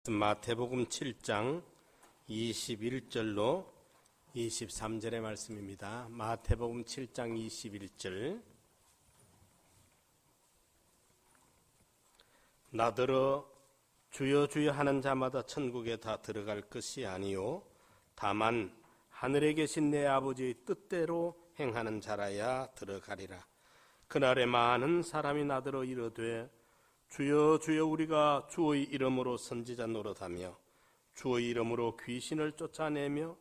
마태복음 7장 21절로 23절의 말씀입니다. 마태복음 7장 21절. 나더러 주여 주여 하는 자마다 천국에 다 들어갈 것이 아니요 다만 하늘에 계신 내 아버지의 뜻대로 행하는 자라야 들어가리라. 그날에 많은 사람이 나더러 이르되 주여 주여 우리가 주의 이름으로 선지자 노릇하며 주의 이름으로 귀신을 쫓아내며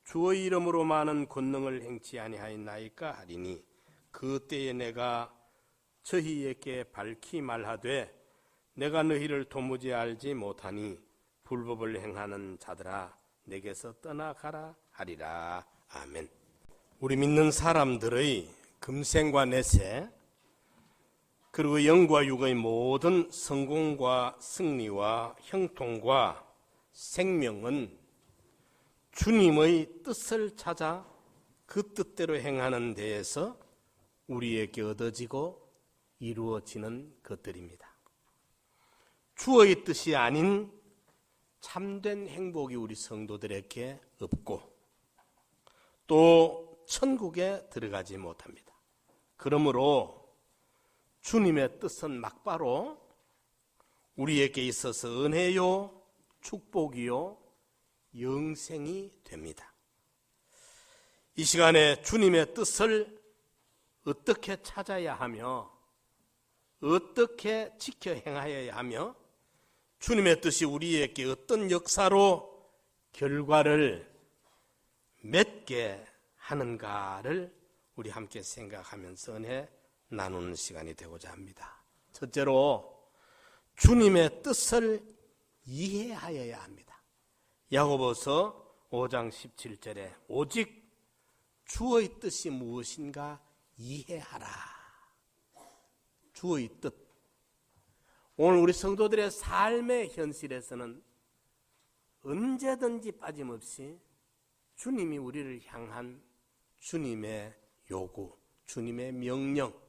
주의 이름으로 많은 권능을 행치 아니하였나이까 하리니 그때에 내가 저희에게 밝히 말하되 내가 너희를 도무지 알지 못하니 불법을 행하는 자들아 내게서 떠나가라 하리라. 아멘. 우리 믿는 사람들의 금생과 내세 그리고 영과 육의 모든 성공과 승리와 형통과 생명은 주님의 뜻을 찾아 그 뜻대로 행하는 데에서 우리에게 얻어지고 이루어지는 것들입니다. 주의 뜻이 아닌 참된 행복이 우리 성도들에게 없고 또 천국에 들어가지 못합니다. 그러므로 주님의 뜻은 막바로 우리에게 있어서 은혜요, 축복이요, 영생이 됩니다. 이 시간에 주님의 뜻을 어떻게 찾아야 하며 어떻게 지켜 행하여야 하며 주님의 뜻이 우리에게 어떤 역사로 결과를 맺게 하는가를 우리 함께 생각하면서 은혜 나누는 시간이 되고자 합니다. 첫째로 주님의 뜻을 이해하여야 합니다. 야고보서 5장 17절에 오직 주의 뜻이 무엇인가 이해하라. 주의 뜻. 오늘 우리 성도들의 삶의 현실에서는 언제든지 빠짐없이 주님이 우리를 향한 주님의 요구, 주님의 명령,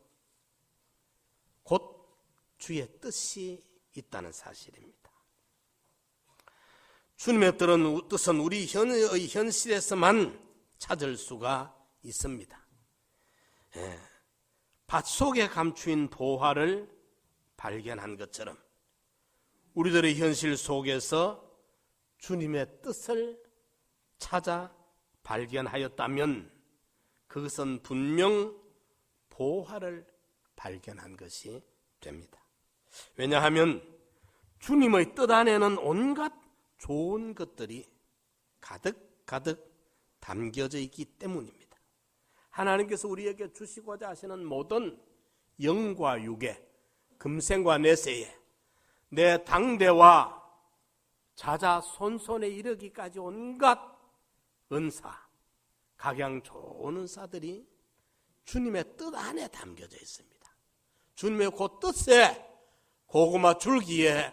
곧 주의 뜻이 있다는 사실입니다. 주님의 뜻은 우리 현실에서만 찾을 수가 있습니다. 밭 속에 감추인 보화를 발견한 것처럼 우리들의 현실 속에서 주님의 뜻을 찾아 발견하였다면 그것은 분명 보화를 발견한 것이 됩니다. 왜냐하면 주님의 뜻 안에는 온갖 좋은 것들이 가득가득 담겨져 있기 때문입니다. 하나님께서 우리에게 주시고자 하시는 모든 영과 육의 금생과 내세에 내 당대와 자자손손에 이르기까지 온갖 은사, 각양 좋은 은사들이 주님의 뜻 안에 담겨져 있습니다. 주님의 그 뜻에 고구마 줄기에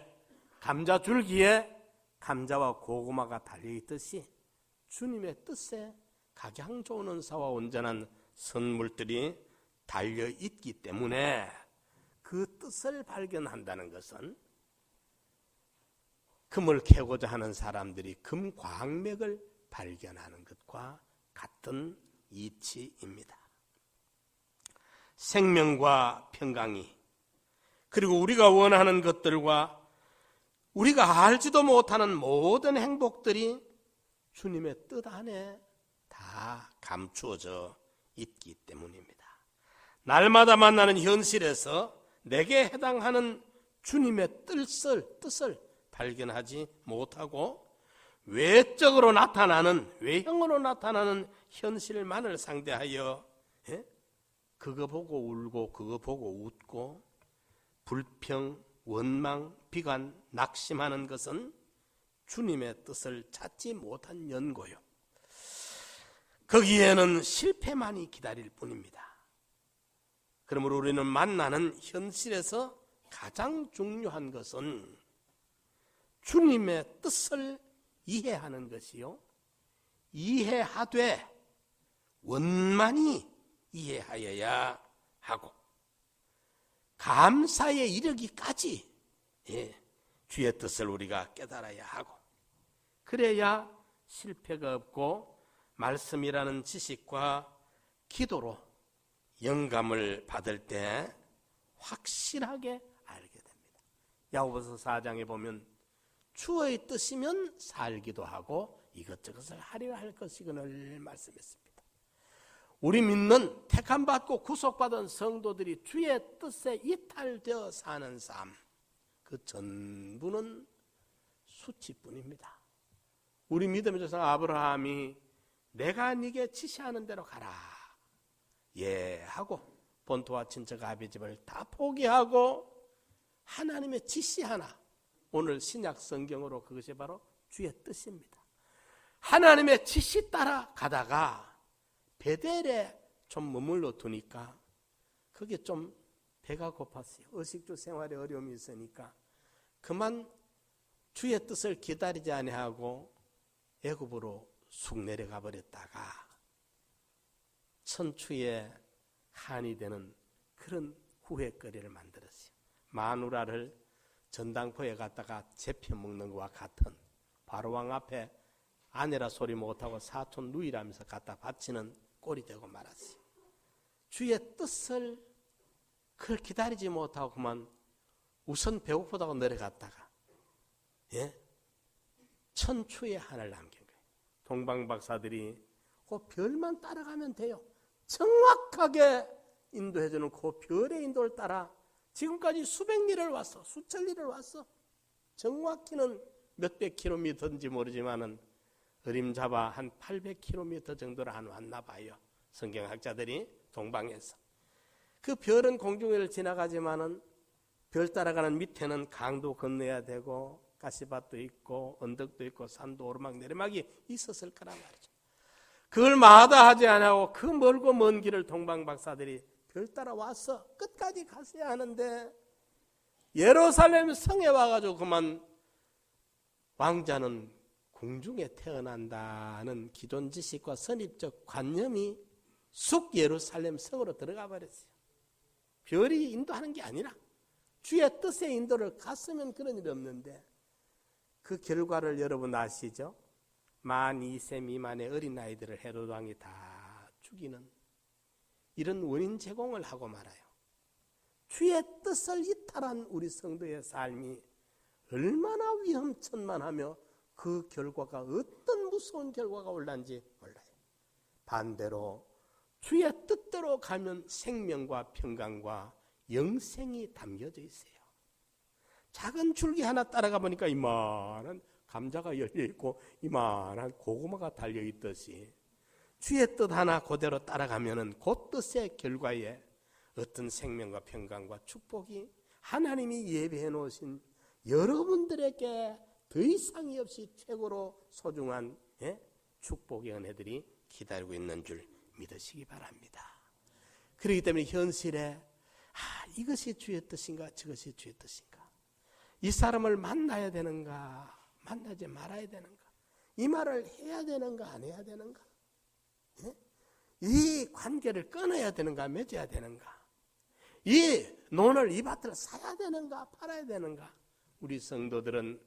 감자 줄기에 감자와 고구마가 달려있듯이 주님의 뜻에 각양 좋은 은사와 온전한 선물들이 달려있기 때문에 그 뜻을 발견한다는 것은 금을 캐고자 하는 사람들이 금광맥을 발견하는 것과 같은 이치입니다. 생명과 평강이 그리고 우리가 원하는 것들과 우리가 알지도 못하는 모든 행복들이 주님의 뜻 안에 다 감추어져 있기 때문입니다. 날마다 만나는 현실에서 내게 해당하는 주님의 뜻을 발견하지 못하고 외적으로 나타나는 외형으로 나타나는 현실만을 상대하여 그거 보고 울고 그거 보고 웃고 불평, 원망, 비관, 낙심하는 것은 주님의 뜻을 찾지 못한 연고요. 거기에는 실패만이 기다릴 뿐입니다. 그러므로 우리는 만나는 현실에서 가장 중요한 것은 주님의 뜻을 이해하는 것이요. 이해하되 원만히 이해하여야 하고 감사에 이르기까지 주의 뜻을 우리가 깨달아야 하고, 그래야 실패가 없고 말씀이라는 지식과 기도로 영감을 받을 때 확실하게 알게 됩니다. 야고보서 4장에 보면 주의 뜻이면 살기도 하고 이것저것을 하려 할 것이거늘 말씀했습니다. 우리 믿는 택함받고 구속받은 성도들이 주의 뜻에 이탈되어 사는 삶, 그 전부는 수치뿐입니다. 우리 믿음의 조상 아브라함이 내가 네게 지시하는 대로 가라, 예 하고 본토와 친척 아비 집을 다 포기하고 하나님의 지시 하나, 오늘 신약 성경으로 그것이 바로 주의 뜻입니다. 하나님의 지시 따라 가다가 베델에 좀 머물러 두니까 그게 좀 배가 고팠어요. 의식주 생활에 어려움이 있으니까 그만 주의 뜻을 기다리지 아니하고 애굽으로 쑥 내려가 버렸다가 천추의 한이 되는 그런 후회거리를 만들었어요. 마누라를 전당포에 갔다가 잡혀 먹는 것과 같은, 바로왕 앞에 아내라 소리 못하고 사촌 누이라면서 갖다 바치는 꼴이 되고 말았어요. 주의 뜻을 그걸 기다리지 못하고 그만 우선 배고프다고 내려갔다가 천추의 한을 남긴 거예요. 동방박사들이 그 별만 따라가면 돼요. 정확하게 인도해주는 그 별의 인도를 따라 지금까지 수백 리를 왔어, 수천 리를 왔어. 정확히는 몇백 킬로미터인지 모르지만은 어림잡아 한 800km 정도를 한 왔나 봐요. 성경학자들이 동방에서. 그 별은 공중을 지나가지만은 별 따라가는 밑에는 강도 건너야 되고 가시밭도 있고 언덕도 있고 산도 오르막 내리막이 있었을 거란 말이죠. 그걸 마다하지 않고 그 멀고 먼 길을 동방박사들이 별 따라 와서 끝까지 갔어야 하는데 예루살렘 성에 와가지고 그만 왕자는 궁중에 태어난다는 기존 지식과 선입적 관념이 쑥 예루살렘 성으로 들어가 버렸어요. 별이 인도하는 게 아니라 주의 뜻의 인도를 갔으면 그런 일이 없는데 그 결과를 여러분 아시죠? 만 2세 미만의 어린아이들을 헤로드 왕이 다 죽이는 이런 원인 제공을 하고 말아요. 주의 뜻을 이탈한 우리 성도의 삶이 얼마나 위험천만하며 그 결과가 어떤 무서운 결과가 올란지 몰라요. 반대로 주의 뜻대로 가면 생명과 평강과 영생이 담겨져 있어요. 작은 줄기 하나 따라가 보니까 이만한 감자가 열려있고 이만한 고구마가 달려있듯이 주의 뜻 하나 그대로 따라가면은 그 뜻의 결과에 어떤 생명과 평강과 축복이 하나님이 예배해 놓으신 여러분들에게 더 이상이 없이 최고로 소중한 축복의 은혜들이 기다리고 있는 줄 믿으시기 바랍니다. 그렇기 때문에 현실에 이것이 주의 뜻인가 저것이 주의 뜻인가, 이 사람을 만나야 되는가 만나지 말아야 되는가, 이 말을 해야 되는가 안 해야 되는가, 이 관계를 끊어야 되는가 맺어야 되는가, 이 논을 이 밭을 사야 되는가 팔아야 되는가. 우리 성도들은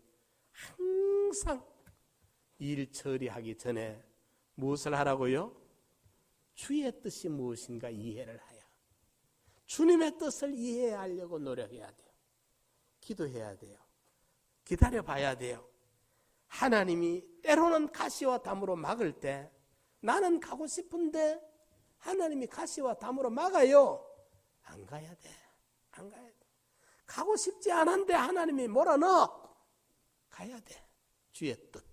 항상 일 처리하기 전에 무엇을 하라고요? 주의 뜻이 무엇인가 이해를 하여 주님의 뜻을 이해하려고 노력해야 돼요. 기도해야 돼요. 기다려봐야 돼요. 하나님이 때로는 가시와 담으로 막을 때 나는 가고 싶은데 하나님이 가시와 담으로 막아요. 안 가야 돼. 안 가야 돼. 가고 싶지 않은데 하나님이 몰아넣어. 가야 돼. 주의 뜻.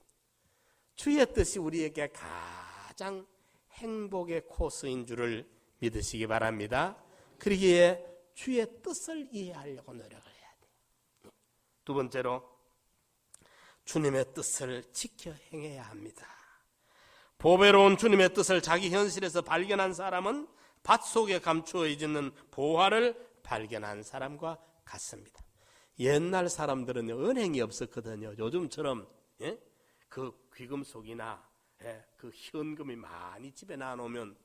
주의 뜻이 우리에게 가장 행복의 코스인 줄을 믿으시기 바랍니다. 그러기에 주의 뜻을 이해하려고 노력을 해야 돼요. 두 번째로 주님의 뜻을 지켜 행해야 합니다. 보배로운 주님의 뜻을 자기 현실에서 발견한 사람은 밭 속에 감추어 있는 보화를 발견한 사람과 같습니다. 옛날 사람들은 은행이 없었거든요. 요즘처럼 그 귀금속이나 그 현금이 많이 집에 놔놓으면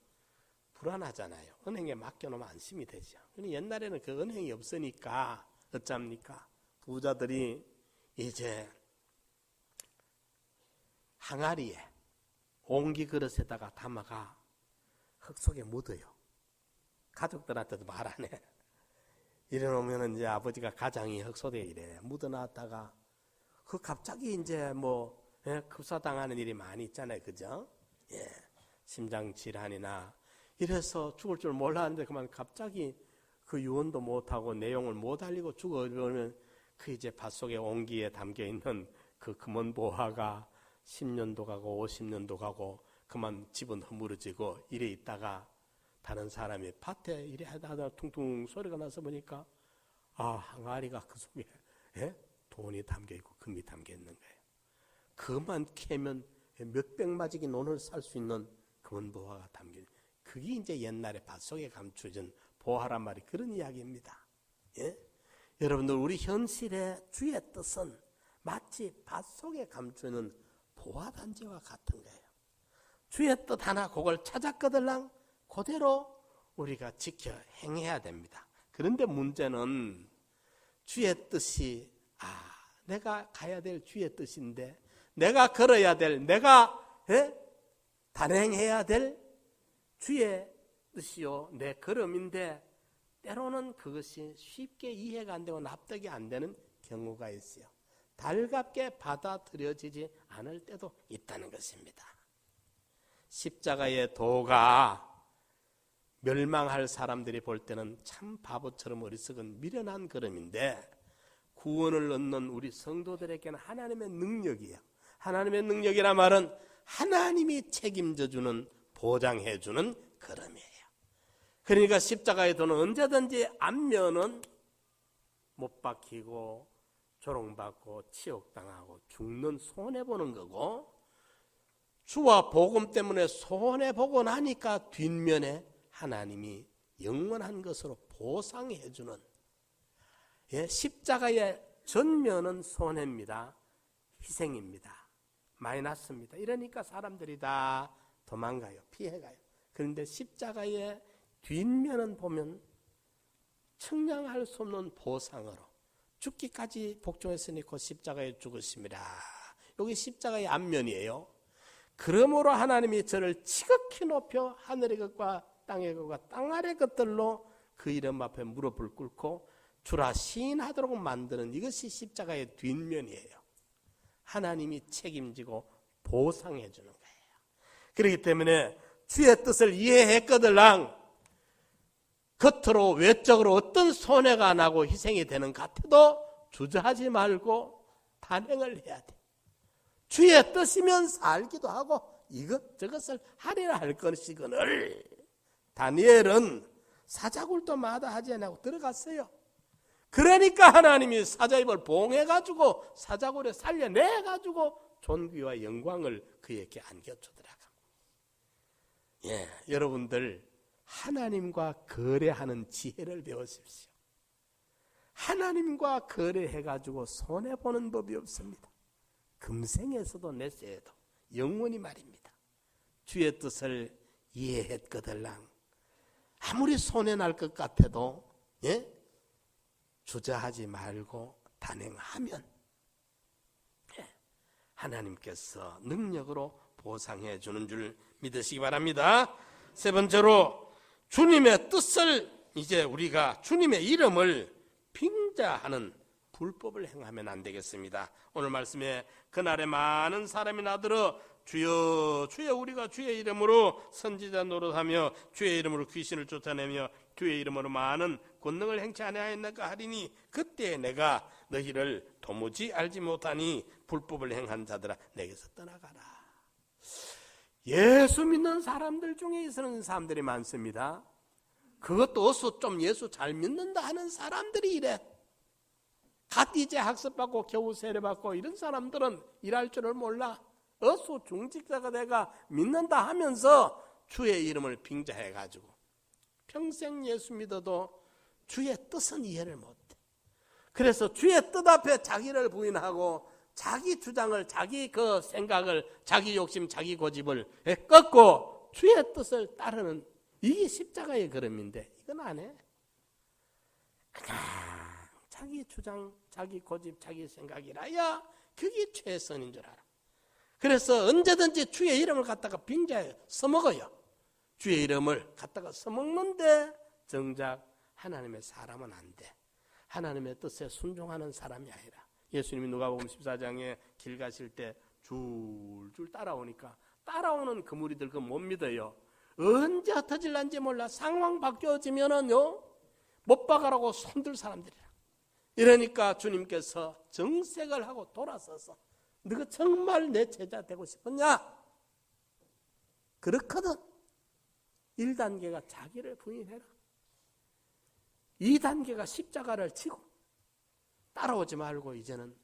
불안하잖아요. 은행에 맡겨놓으면 안심이 되죠. 옛날에는 그 은행이 없으니까 어쩝니까? 부자들이 이제 항아리에 옹기 그릇에다가 담아가 흙 속에 묻어요. 가족들한테도 말 안 해. 이래놓으면 이제 아버지가 가장이 흙 속에 이래 묻어놨다가 그 갑자기 이제 급사당하는 일이 많이 있잖아요, 그죠? 예, 심장 질환이나 이래서 죽을 줄 몰랐는데 그만 갑자기 그 유언도 못하고 내용을 못 알리고 죽어버리면 그 이제 밭속에 옹기에 담겨 있는 그 금원 보화가 10년도 가고 50년도 가고 그만 집은 허물어지고 이래 있다가 다른 사람이 밭에 이래 하다 퉁퉁 소리가 나서 보니까 항아리가 그 속에 돈이 담겨 있고 금이 담겨 있는 거예요. 그만 캐면 몇백마지기 논을 살 수 있는 금은 보화가 담겨 있는, 그게 이제 옛날에 밭속에 감추어진 보화란 말이 그런 이야기입니다. 예? 여러분들, 우리 현실의 주의 뜻은 마치 밭속에 감추는 보화단지와 같은 거예요. 주의 뜻 하나 그걸 찾았거들랑 그대로 우리가 지켜 행해야 됩니다. 그런데 문제는 주의 뜻이 내가 가야 될 주의 뜻인데, 내가 걸어야 될, 내가 단행해야 될 주의 뜻이요 내 걸음인데 때로는 그것이 쉽게 이해가 안 되고 납득이 안 되는 경우가 있어요. 달갑게 받아들여지지 않을 때도 있다는 것입니다. 십자가의 도가 멸망할 사람들이 볼 때는 참 바보처럼 어리석은 미련한 걸음인데, 구원을 얻는 우리 성도들에게는 하나님의 능력이에요. 하나님의 능력이란 말은 하나님이 책임져주는, 보장해주는 걸음이에요. 그러니까 십자가의 도는 언제든지 앞면은 못 박히고 조롱받고 치욕당하고 죽는 손해보는 거고, 주와 복음 때문에 손해보고 나니까 뒷면에 하나님이 영원한 것으로 보상해주는, 십자가의 전면은 손해입니다. 희생입니다. 마이너스입니다. 이러니까 사람들이 다 도망가요. 피해가요. 그런데 십자가의 뒷면은 보면 측량할 수 없는 보상으로 죽기까지 복종했으니 곧 십자가에 죽으심이라. 여기 십자가의 앞면이에요. 그러므로 하나님이 저를 지극히 높여 하늘의 것과 땅의 것과 땅 아래 것들로 그 이름 앞에 무릎을 꿇고 주라 시인하도록 만드는, 이것이 십자가의 뒷면이에요. 하나님이 책임지고 보상해 주는 거예요. 그렇기 때문에 주의 뜻을 이해했거들랑 겉으로 외적으로 어떤 손해가 안 나고 희생이 되는 것 같아도 주저하지 말고 단행을 해야 돼. 주의 뜻이면 살기도 하고 이것저것을 하리라 할 것이거늘. 다니엘은 사자굴도 마다하지 않고 들어갔어요. 그러니까 하나님이 사자입을 봉해가지고 사자굴에 살려내가지고 존귀와 영광을 그에게 안겨주더라고. 여러분들 하나님과 거래하는 지혜를 배우십시오. 하나님과 거래해가지고 손해보는 법이 없습니다. 금생에서도 내세에도 영원히 말입니다. 주의 뜻을 이해했거들랑 아무리 손해날 것 같아도 주저하지 말고 단행하면 하나님께서 능력으로 보상해 주는 줄 믿으시기 바랍니다. 세 번째로, 주님의 뜻을, 이제 우리가 주님의 이름을 빙자하는 불법을 행하면 안 되겠습니다. 오늘 말씀에 그날에 많은 사람이 나들어 주여 주여 우리가 주의 이름으로 선지자 노릇하며 주의 이름으로 귀신을 쫓아내며 주의 이름으로 많은 권능을 행치 아니하였나까 하리니 그때 내가 너희를 도무지 알지 못하니 불법을 행한 자들아 내게서 떠나가라. 예수 믿는 사람들 중에 있는 사람들이 많습니다. 그것도 어서 좀 예수 잘 믿는다 하는 사람들이 이래. 갓 이제 학습받고 겨우 세례받고 이런 사람들은 일할 줄을 몰라. 어서 중직자가 내가 믿는다 하면서 주의 이름을 빙자해가지고 평생 예수 믿어도 주의 뜻은 이해를 못해. 그래서 주의 뜻 앞에 자기를 부인하고 자기 주장을, 자기 그 생각을, 자기 욕심, 자기 고집을 꺾고 주의 뜻을 따르는, 이게 십자가의 걸음인데 이건 안 해. 그냥 자기 주장, 자기 고집, 자기 생각이라야 그게 최선인 줄 알아. 그래서 언제든지 주의 이름을 갖다가 빙자에 써먹어요. 주의 이름을 갖다가 써먹는데 정작 하나님의 사람은 안 돼. 하나님의 뜻에 순종하는 사람이 아니라. 예수님이 누가복음 14장에 길 가실 때 줄줄 따라오니까 따라오는 그 무리들 그거 못 믿어요. 언제 흩어질란지 몰라. 상황 바뀌어지면은요 못 박아라고 손들 사람들이라. 이러니까 주님께서 정색을 하고 돌아서서 너가 정말 내 제자 되고 싶었냐? 그렇거든. 1단계가 자기를 부인해라. 2단계가 십자가를 지고 따라오지 말고 이제는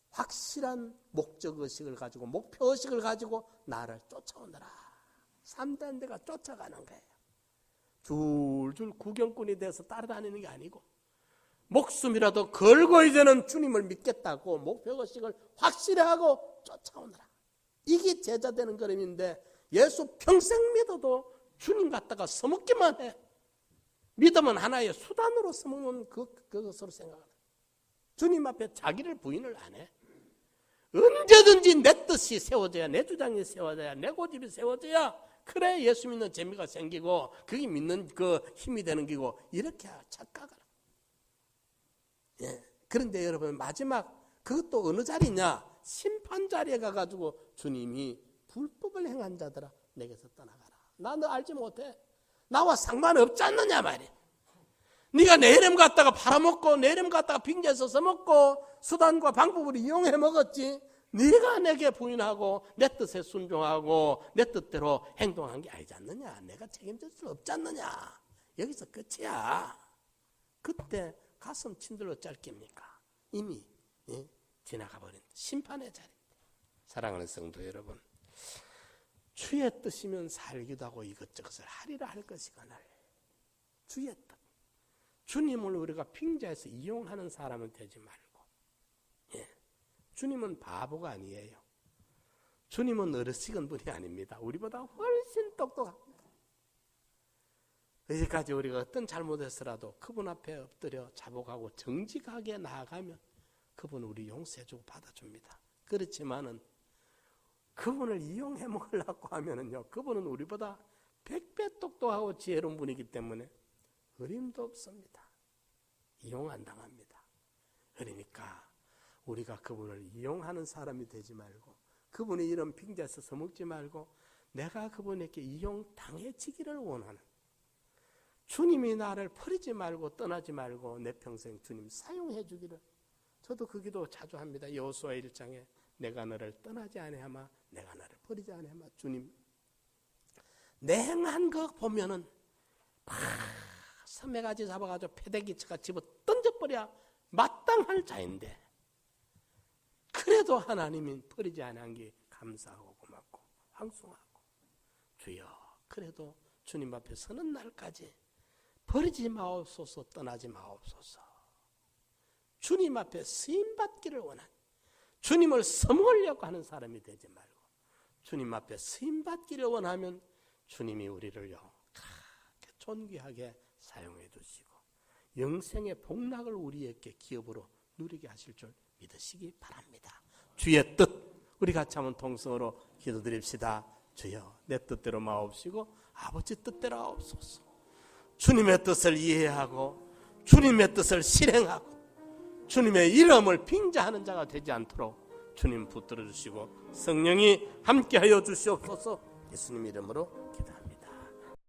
확실한 목적의식을 가지고 목표의식을 가지고 나를 쫓아오느라. 3단계가 쫓아가는 거예요. 줄줄 구경꾼이 돼서 따라다니는 게 아니고 목숨이라도 걸고 이제는 주님을 믿겠다고 목표의식을 확실히 하고 쫓아오느라. 이게 제자 되는 걸음인데 예수 평생 믿어도 주님 갖다가 써먹기만 해. 믿음은 하나의 수단으로 써먹는 그것으로 생각하는. 주님 앞에 자기를 부인을 안 해. 언제든지 내 뜻이 세워져야, 내 주장이 세워져야, 내 고집이 세워져야 그래 예수 믿는 재미가 생기고 그게 믿는 그 힘이 되는 거고 이렇게 착각을. 예. 그런데 여러분 마지막 그것도 어느 자리냐? 심판 자리에 가가지고 주님이 불법을 행한 자들아 내게서 떠나가라. 나 너 알지 못해? 나와 상관없지 않느냐 말이야. 네가 내 이름 갖다가 팔아먹고 내 이름 갖다가 빙자해서 써먹고 수단과 방법을 이용해 먹었지. 네가 내게 부인하고 내 뜻에 순종하고 내 뜻대로 행동한 게 아니지 않느냐. 내가 책임질 수 없지 않느냐. 여기서 끝이야. 그때 가슴 친들로 짧깁니까? 이미 지나가버린 심판의 자리입니다. 사랑하는 성도 여러분, 주의 뜻이면 살기도 하고 이것저것을 하리라 할 것이거늘 주의 뜻. 주님을 우리가 빙자해서 이용하는 사람은 되지 말고, 주님은 바보가 아니에요. 주님은 어리석은 분이 아닙니다. 우리보다 훨씬 똑똑합니다. 여기까지 우리가 어떤 잘못했으라도 그분 앞에 엎드려 자복하고 정직하게 나아가면 그분은 우리 용서해주고 받아줍니다. 그렇지만은 그분을 이용해 먹으려고 하면은요, 그분은 우리보다 100배 똑똑하고 지혜로운 분이기 때문에 어림도 없습니다. 이용 안 당합니다. 그러니까 우리가 그분을 이용하는 사람이 되지 말고 그분의 이런 빙자에서 써먹지 말고 내가 그분에게 이용당해지기를 원하는, 주님이 나를 버리지 말고 떠나지 말고 내 평생 주님 사용해 주기를. 저도 그 기도 자주 합니다. 여호수아 1장에 내가 너를 떠나지 아니하마 내가 너를 버리지 아니하마. 주님 냉한 거 보면은 막 섬매가지 잡아가지고 패대기치가 집어 던져버려 마땅할 자인데 그래도 하나님이 버리지 않은 게 감사하고 고맙고 황송하고, 주여 그래도 주님 앞에 서는 날까지 버리지 마옵소서, 떠나지 마옵소서. 주님 앞에 쓰임받기를 원한, 주님을 써먹으려고 하는 사람이 되지 말고 주님 앞에 쓰임받기를 원하면 주님이 우리를요 그렇게 존귀하게 사용해 주시고 영생의 복락을 우리에게 기업으로 누리게 하실 줄 믿으시기 바랍니다. 주의 뜻, 우리 같이 한번 통성으로 기도드립시다. 주여 내 뜻대로 마옵시고 아버지 뜻대로 하옵소서. 주님의 뜻을 이해하고 주님의 뜻을 실행하고 주님의 이름을 빙자하는 자가 되지 않도록 주님 붙들어 주시고 성령이 함께하여 주시옵소서. 예수님 이름으로 기도합니다.